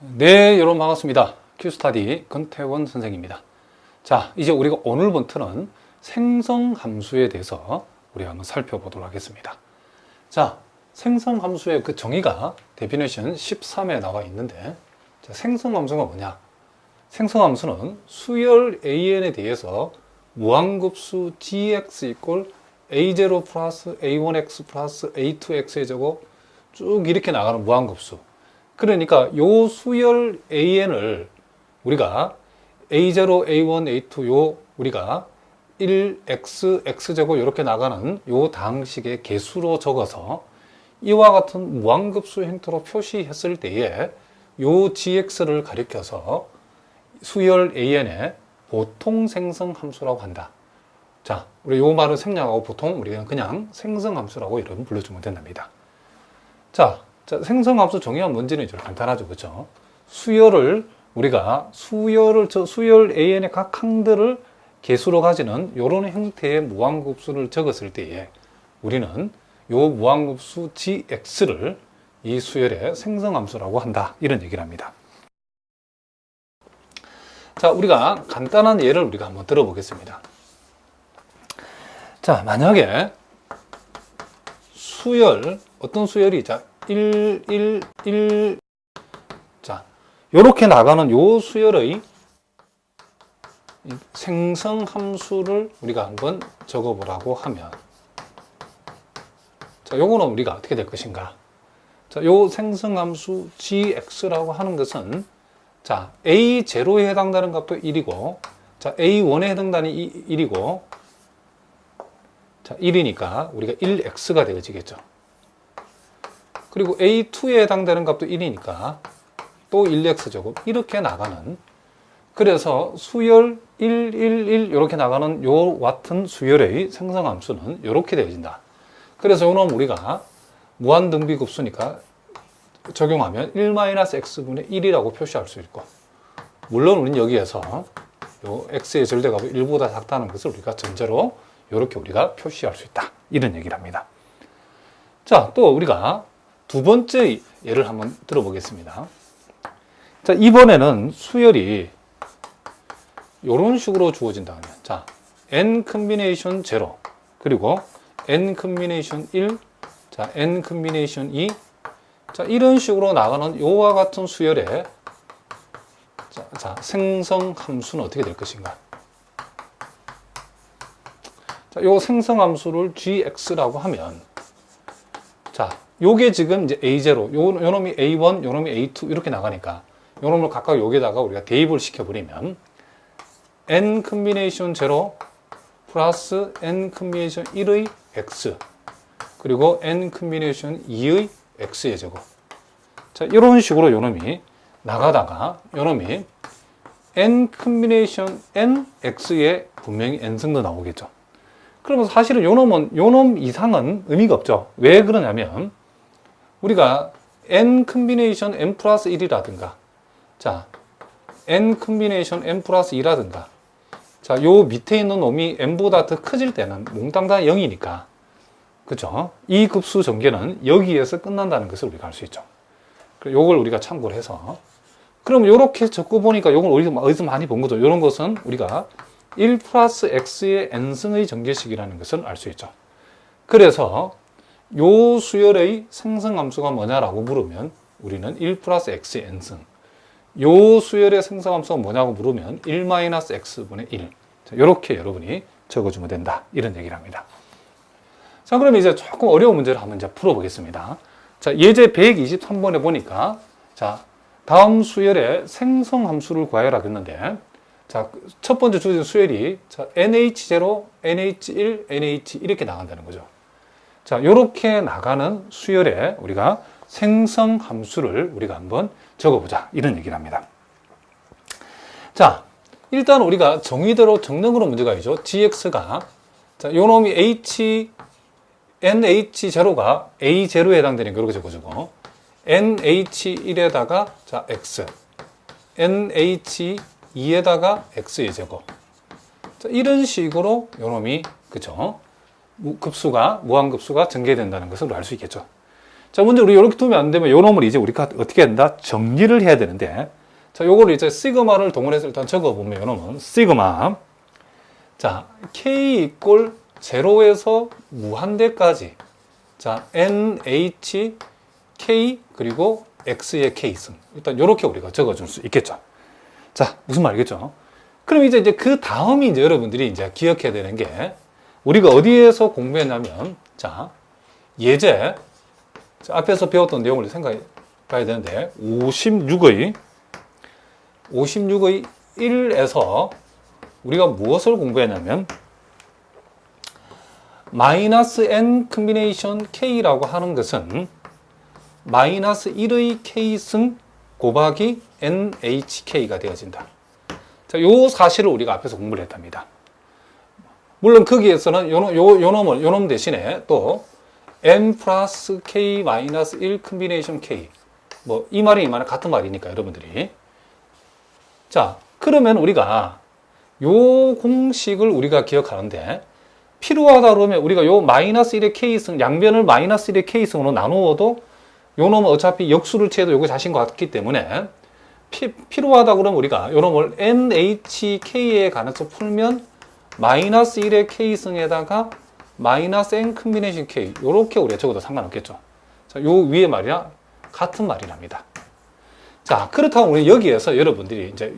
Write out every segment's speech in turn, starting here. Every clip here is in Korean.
네, 여러분 반갑습니다. 큐스타디 권태원 선생입니다. 자, 이제 우리가 오늘부터는 생성함수에 대해서 우리가 한번 살펴보도록 하겠습니다. 자, 생성함수의 그 정의가 데피니션 13에 나와 있는데, 자, 생성함수가 뭐냐? 생성함수는 수열 AN에 대해서 무한급수 gx 이꼴 a0 플러스 a1x 플러스 a2x의 제곱 쭉 이렇게 나가는 무한급수. 그러니까 요 수열 AN을 우리가 A0, A1, A2 요 우리가 1x, x제곱 이렇게 나가는 요 다항식의 개수로 적어서 이와 같은 무한급수 형태로 표시했을 때에 요 gx를 가리켜서 수열 AN의 보통 생성 함수라고 한다. 자, 우리 요 말을 생략하고 보통 우리가 그냥 생성 함수라고 이름 불러주면 된답니다. 자, 생성함수 정의가 뭔지는 좀 간단하죠, 그렇죠? 수열을 수열 AN의 각 항들을 개수로 가지는 이런 형태의 무한급수를 적었을 때에 우리는 요 무한급수 gx를 이 수열의 생성함수라고 한다, 이런 얘기를 합니다. 자, 우리가 간단한 예를 우리가 한번 들어보겠습니다. 자, 만약에 어떤 수열이 1. 자, 요렇게 나가는 요 수열의 생성함수를 우리가 한번 적어보라고 하면, 자, 요거는 우리가 어떻게 될 것인가? 자, 요 생성함수 gx라고 하는 것은, 자, a0에 해당되는 값도 1이고, 자, a1에 해당되는 1이고, 자, 1이니까 우리가 1x가 되어지겠죠. 그리고 A2에 해당되는 값도 1이니까 또 1x제곱 이렇게 나가는, 그래서 수열 1, 1, 1 이렇게 나가는 요 같은 수열의 생성함수는 이렇게 되어진다. 그래서 요놈 우리가 무한등비급수니까 적용하면 1-x분의 1이라고 표시할 수 있고, 물론 우리는 여기에서 요 x의 절대값이 1보다 작다는 것을 우리가 전제로 이렇게 우리가 표시할 수 있다, 이런 얘기를 합니다. 자, 또 우리가 두 번째 예를 한번 들어보겠습니다. 자, 이번에는 수열이 이런 식으로 주어진다 하면, 자, n 컨비네이션 0, 그리고 n 컨비네이션 1, 자, n 컨비네이션 2, 자, 이런 식으로 나가는 요와 같은 수열의 자, 생성 함수는 어떻게 될 것인가? 자, 요 생성 함수를 gx라고 하면, 자, 요게 지금 이제 A0, 요 놈이 A1, 요 놈이 A2 이렇게 나가니까 요 놈을 각각 여기다가 우리가 대입을 시켜버리면 n 컨비네이션 0 플러스 n 컨비네이션 1의 x 그리고 n 컨비네이션 2의 x의 제곱. 자, 이런 식으로 요 놈이 나가다가 요 놈이 n 컨비네이션 n x에 분명히 n승도 나오겠죠. 그러면 사실은 요 놈 이상은 의미가 없죠. 왜 그러냐면 우리가 n 컨비네이션 n 플러스 1이라든가, 자, n 컨비네이션 n 플러스 2라든가, 자, 요 밑에 있는 놈이 n보다 더 커질 때는 몽땅 다 0이니까, 그죠? 이 급수 전개는 여기에서 끝난다는 것을 우리가 알 수 있죠. 요걸 우리가 참고를 해서, 그럼 요렇게 적고 보니까 요걸 어디서 많이 본 거죠. 요런 것은 우리가 1 플러스 x의 n승의 전개식이라는 것을 알 수 있죠. 그래서 요 수열의 생성함수가 뭐냐라고 물으면 우리는 1 플러스 x의 n승, 요 수열의 생성함수가 뭐냐고 물으면 1-x분의 1. 자, 이렇게 여러분이 적어주면 된다, 이런 얘기를 합니다. 자, 그럼 이제 조금 어려운 문제를 한번 이제 풀어보겠습니다. 자, 예제 123번에 보니까, 자, 다음 수열의 생성함수를 구하여라 했는데, 자, 첫 번째 주어진 수열이, 자, NH0, NH1, NH 이렇게 나간다는 거죠. 자, 요렇게 나가는 수열에 우리가 생성 함수를 우리가 한번 적어보자, 이런 얘기를 합니다. 자, 일단 우리가 정의대로 정릉으로 문제가 있죠. gx가, 자, 요 놈이 nh0가 a0에 해당되는 그렇게 적어주고, nh1에다가, 자, x, nh2에다가 x의 제곱. 자, 이런 식으로 요 놈이, 그죠? 무한급수가 전개된다는 것을 알 수 있겠죠. 자, 먼저 우리 이렇게 두면 안 되면 요 놈을 이제 우리가 어떻게 한다? 정리를 해야 되는데, 자, 요거를 이제 시그마를 동원해서 일단 적어보면 요 놈은 시그마. 자, K 이꼴 0에서 무한대까지. 자, NH, K, 그리고 X의 K승. 일단 요렇게 우리가 적어줄 수 있겠죠. 자, 무슨 말이겠죠? 그럼 이제 그 다음이 이제 여러분들이 이제 기억해야 되는 게, 우리가 어디에서 공부했냐면, 자, 예제. 자, 앞에서 배웠던 내용을 생각해 봐야 되는데, 56의 1에서 우리가 무엇을 공부했냐면, 마이너스 n 컴비네이션 k라고 하는 것은 마이너스 1의 k승 곱하기 nhk가 되어진다. 자, 요 사실을 우리가 앞에서 공부를 했답니다. 물론 거기에서는 요 놈 대신에 또 n 플러스 k 마이너스 1 컴비네이션 k, 뭐 이 말이 같은 말이니까 여러분들이. 자, 그러면 우리가 요 공식을 우리가 기억하는데, 필요하다 그러면 우리가 요 마이너스 1의 k승, 양변을 마이너스 1의 k승으로 나누어도 요 놈은 어차피 역수를 취해도 요거 자신과 같기 때문에 필요하다 그러면 우리가 요 놈을 nhk에 관해서 풀면 마이너스 1의 k승에다가 마이너스 n 컴비네이션 k, 요렇게 우리가 적어도 상관없겠죠. 자, 요 위에 말이랑 같은 말이랍니다. 자, 그렇다면 우리 여기에서 여러분들이 이제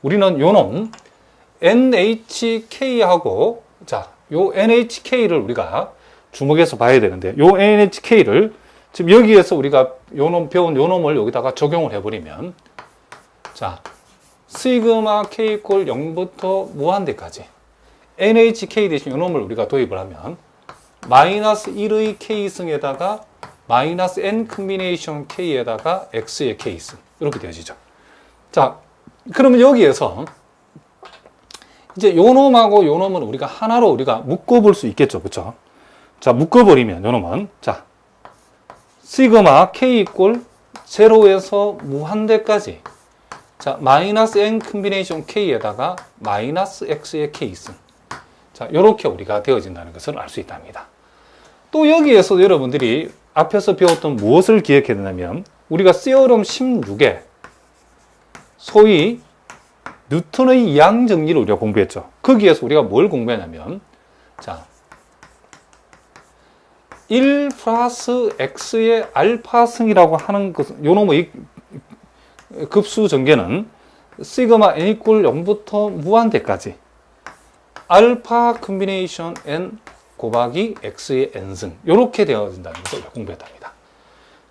우리는 요 놈 nhk하고, 자, 요 nhk를 우리가 주목해서 봐야 되는데, 요 nhk를 지금 여기에서 우리가 배운 요 놈을 여기다가 적용을 해버리면, 자, 시그마 k 이꼴 0부터 무한대까지 nhk 대신 요 놈을 우리가 도입을 하면 마이너스 1의 k승에다가 마이너스 n 컴비네이션 k에다가 x의 k승, 이렇게 되어지죠. 자, 그러면 여기에서 이제 요 놈하고 요 놈은 우리가 하나로 우리가 묶어볼 수 있겠죠. 그쵸? 자, 묶어버리면 요 놈은, 자, 시그마 k 이꼴 0에서 무한대까지, 자, 마이너스 n 컴비네이션 k에다가 마이너스 x의 k승. 자, 요렇게 우리가 되어진다는 것을 알 수 있답니다. 또 여기에서 여러분들이 앞에서 배웠던 무엇을 기억해야 되냐면, 우리가 시어럼 16에 소위 뉴턴의 이항 정리를 우리가 공부했죠. 거기에서 우리가 뭘 공부했냐면, 자, 1 플러스 x의 알파승이라고 하는 것은, 요 놈의 급수 전개는 시그마 n 이꼴 0부터 무한대까지 알파 컴비네이션 n 곱하기 x의 n승, 요렇게 되어진다는 것을 공부했답니다.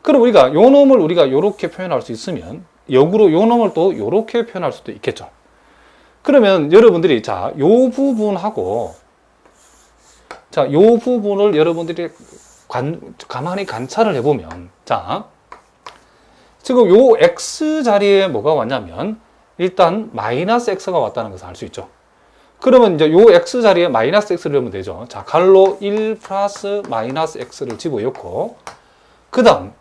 그럼 우리가 요 놈을 우리가 요렇게 표현할 수 있으면, 역으로 요 놈을 또 요렇게 표현할 수도 있겠죠. 그러면 여러분들이, 자, 요 부분하고, 자, 요 부분을 여러분들이 가만히 관찰을 해보면, 자, 지금 요 x 자리에 뭐가 왔냐면, 일단 마이너스 x가 왔다는 것을 알 수 있죠. 그러면 이제 요 x 자리에 마이너스 x를 넣으면 되죠. 자, 갈로 1 플러스 마이너스 x를 집어넣고, 그 다음,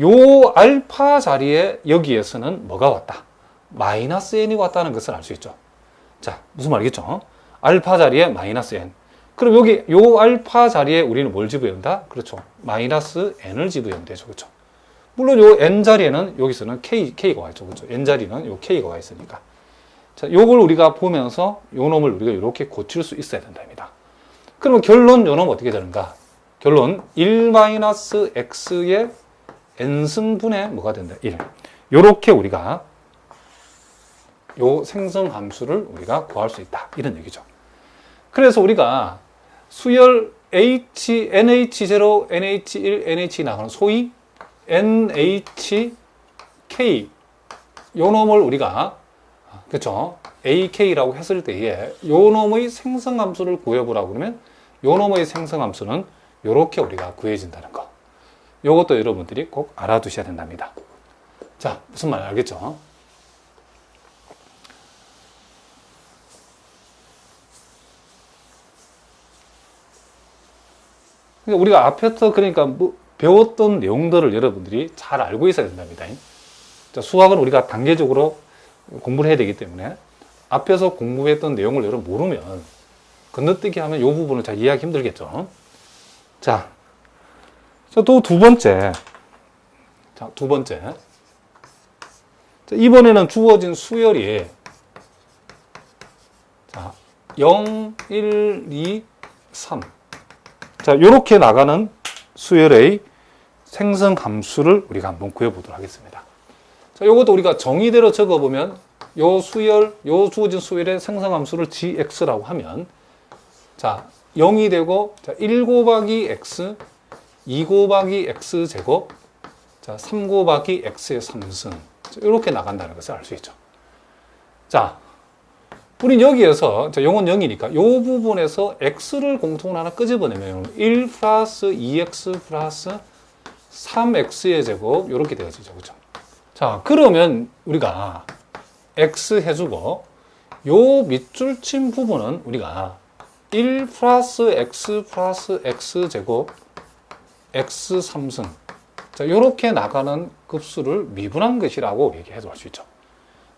요 알파 자리에 여기에서는 뭐가 왔다? 마이너스 n이 왔다는 것을 알 수 있죠. 자, 무슨 말이겠죠? 알파 자리에 마이너스 n. 그럼 여기 요 알파 자리에 우리는 뭘 집어넣는다? 그렇죠. 마이너스 n을 집어넣으면 되죠. 그렇죠. 물론 요 n 자리에는 여기서는 k가 와 있죠. 그렇죠. n 자리는 요 k가 와 있으니까. 자, 요걸 우리가 보면서 요 놈을 우리가 이렇게 고칠 수 있어야 된답니다. 그러면 결론 요 놈 어떻게 되는가? 결론 1-x의 n승분의 뭐가 된다? 1. 요렇게 우리가 요 생성 함수를 우리가 구할 수 있다. 이런 얘기죠. 그래서 우리가 수열 NH0, NH1, NH 나가는 소위 NHK 요 놈을 우리가, 그렇죠? AK라고 했을 때에 요 놈의 생성 함수를 구해보라고 그러면 요 놈의 생성 함수는 요렇게 우리가 구해진다는 거. 요것도 여러분들이 꼭 알아두셔야 된답니다. 자, 무슨 말 알겠죠? 우리가 앞에서 그러니까 배웠던 내용들을 여러분들이 잘 알고 있어야 된답니다. 자, 수학은 우리가 단계적으로 공부를 해야 되기 때문에 앞에서 공부했던 내용을 여러분 모르면 건너뛰기 하면 이 부분을 잘 이해하기 힘들겠죠. 자, 자, 또 두 번째. 자, 두 번째. 자, 이번에는 주어진 수열이 자, 0, 1, 2, 3. 자, 요렇게 나가는 수열의 생성 함수를 우리가 한번 구해보도록 하겠습니다. 자, 요것도 우리가 정의대로 적어보면 요 수열, 요 주어진 수열의 생성 함수를 gx라고 하면 자, 0이 되고 자, 1 곱하기 x, 2 곱하기 x 제곱, 자, 3 곱하기 x의 3승. 이렇게 나간다는 것을 알 수 있죠. 자, 우린 여기에서, 자, 0은 0이니까 이 부분에서 x를 공통으로 하나 끄집어내면 1 플러스 2x 플러스 3x의 제곱 이렇게 되어지죠. 그렇죠? 자, 그러면 우리가 x 해주고 요 밑줄 친 부분은 우리가 1 플러스 x 제곱 x 3승 자, 요렇게 나가는 급수를 미분한 것이라고 얘기해도 할 수 있죠.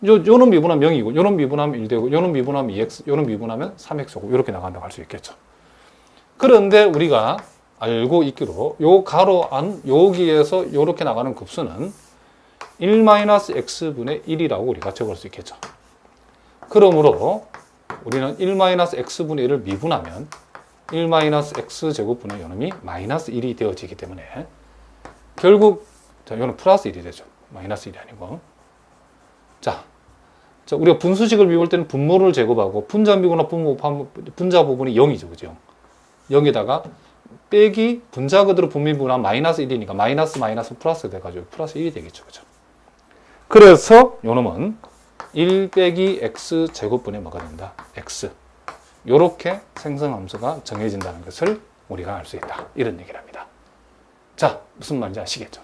요런 미분하면 0이고, 요런 미분하면 1 되고, 요런 미분하면 2x, 요런 미분하면 3x고, 이렇게 나간다고 할 수 있겠죠. 그런데 우리가 알고 있기로, 요 가로 안, 여기에서 요렇게 나가는 급수는 1-x분의 1이라고 우리가 적을 수 있겠죠. 그러므로, 우리는 1-x분의 1을 미분하면, 1-x제곱분의 요놈이 마이너스 1이 되어지기 때문에, 결국, 자, 이거는 플러스 1이 되죠. 마이너스 1이 아니고. 자, 우리가 분수식을 미울 때는 분모를 제곱하고, 분자 미분하고 분자 부분이 0이죠. 그죠? 0에다가, 빼기, 분자 그대로 분미분하면 마이너스 1이니까, 마이너스 플러스 돼가지고, 플러스 1이 되겠죠. 그죠? 그래서, 요놈은 1 빼기 x 제곱분의 뭐가 된다? x. 요렇게 생성함수가 정해진다는 것을 우리가 알 수 있다. 이런 얘기를 합니다. 자, 무슨 말인지 아시겠죠?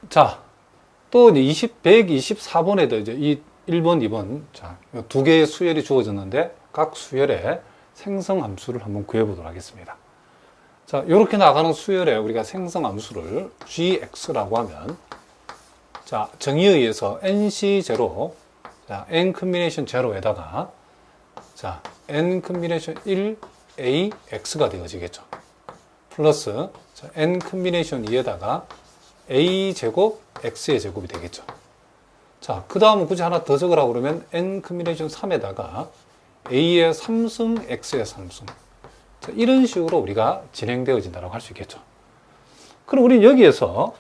자, 또 이제 124번에도 이제 이 1번, 2번, 자, 두 개의 수열이 주어졌는데 각 수열의 생성 함수를 한번 구해보도록 하겠습니다. 자, 이렇게 나가는 수열에 우리가 생성 함수를 gx라고 하면 자, 정의에 의해서 nc0, 자, n 컨비네이션 0에다가 자, n 컨비네이션 1ax가 되어지겠죠. 플러스 자, n 컨비네이션 2에다가 a 제곱 x의 제곱이 되겠죠. 자, 그 다음은 굳이 하나 더 적으라고 그러면 n 컨비네이션 3에다가 a의 3승 x의 3승. 자, 이런 식으로 우리가 진행되어진다고 할 수 있겠죠. 그럼 우리는 여기에서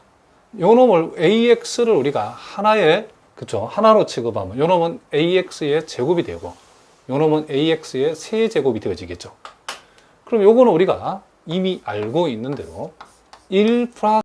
요 놈을 ax를 우리가 하나의 그쵸 하나로 취급하면 요 놈은 ax의 제곱이 되고 요 놈은 ax의 세제곱이 되어지겠죠. 그럼 요거는 우리가 이미 알고 있는 대로 1 플러스